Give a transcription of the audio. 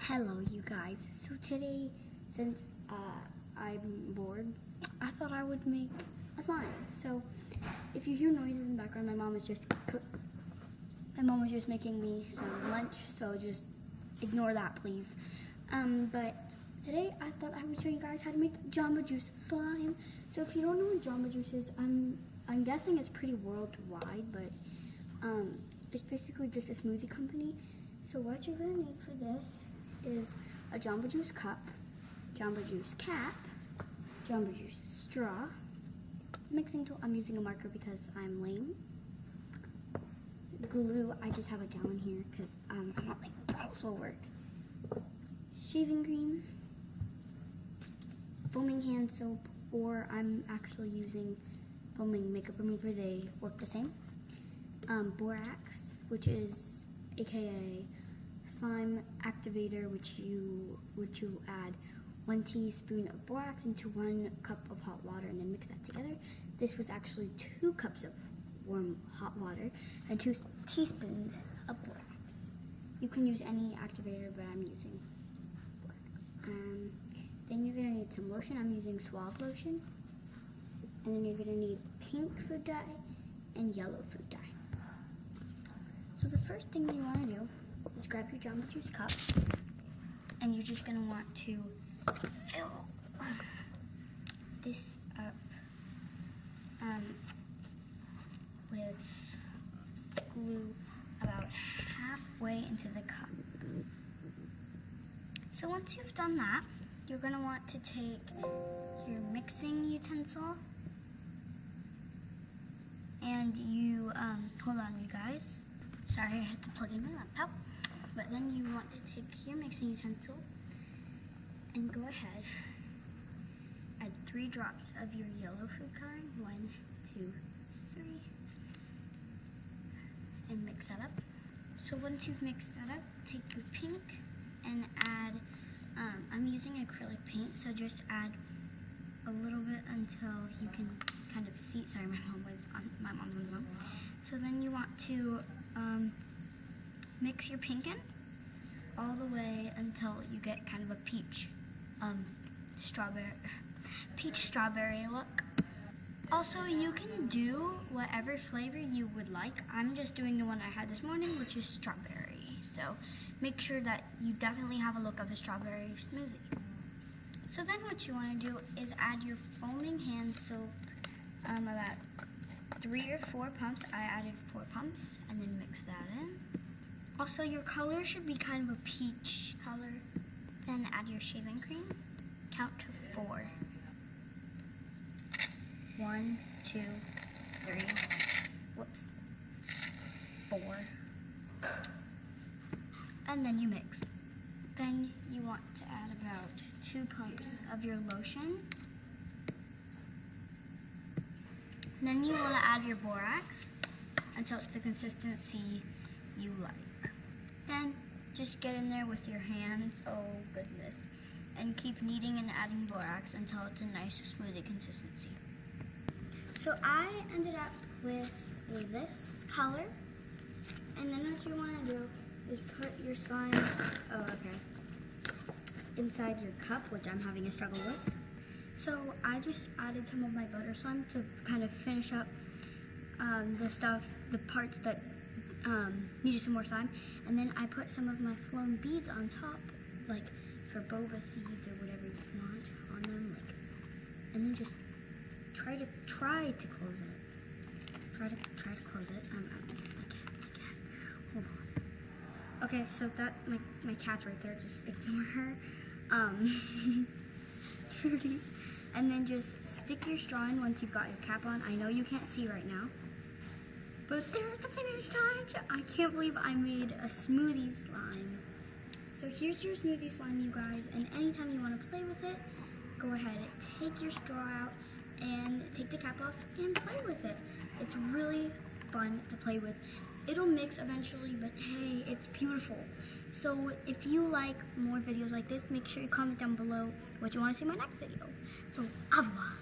Hello you guys. So today, since I'm bored, I thought I would make a slime. So if you hear noises in the background, my mom was just making me some lunch, so just ignore that please. But today I thought I would show you guys how to make Jamba Juice slime. So if you don't know what Jamba Juice is, I'm guessing it's pretty worldwide, but it's basically just a smoothie company. So what you're gonna need for this is a Jamba Juice cup, Jamba Juice cap, Jamba Juice straw, mixing tool. I'm using a marker because I'm lame. Glue. I just have a gallon here because I'm not like bottles will work. Shaving cream, foaming hand soap, or I'm actually using foaming makeup remover. They work the same. Borax, which is aka slime activator, which you add 1 teaspoon of borax into 1 cup of hot water and then mix that together. This was actually 2 cups of warm hot water and 2 teaspoons of borax. You can use any activator, but I'm using borax. Then you're gonna need some lotion. I'm using Suave lotion. And then you're gonna need pink food dye and yellow food dye. So the first thing you wanna do is grab your Jamba Juice cup, and you're just gonna want to fill this up with glue about halfway into the cup. So once you've done that, you're gonna want to take your mixing utensil, and you, hold on you guys. Sorry, I had to plug in my laptop. But then you want to take your mixing utensil and go ahead, add 3 drops of your yellow food coloring, 1, 2, 3, and mix that up. So once you've mixed that up, take your pink and add, I'm using acrylic paint, so just add a little bit until you can kind of see. Sorry, my mom's on the phone. So then you want to mix your pink in all the way until you get kind of a peach strawberry look. Also, you can do whatever flavor you would like. I'm just doing the one I had this morning, which is strawberry. So make sure that you definitely have a look of a strawberry smoothie. So then what you want to do is add your foaming hand soap, about 3 or 4 pumps. I added 4 pumps, and then mix that in. Also, your color should be kind of a peach color. Then add your shaving cream. Count to 4. 1, 2, 3, whoops, 4. And then you mix. Then you want to add about 2 pumps of your lotion. Then you want to add your borax until it's the consistency you like. Then just get in there with your hands, oh goodness, and keep kneading and adding borax until it's a nice smoothie consistency. So I ended up with this color, and then what you want to do is put your slime, inside your cup, which I'm having a struggle with. So I just added some of my butter slime to kind of finish up the parts that needed some more slime. And then I put some of my flown beads on top, like for boba seeds or whatever you want on them, and then just try to close it. Try to close it. I can't. Hold on. Okay, so that my cat's right there. Just ignore her. Trudy. And then just stick your straw in once you've got your cap on. I know you can't see right now, but there's the finish touch. I can't believe I made a smoothie slime. So here's your smoothie slime, you guys, and anytime you want to play with it, go ahead, take your straw out and take the cap off and play with it. It's really fun to play with. It'll mix eventually, but hey, it's beautiful. So if you like more videos like this, make sure you comment down below what you want to see in my next video. So, au revoir.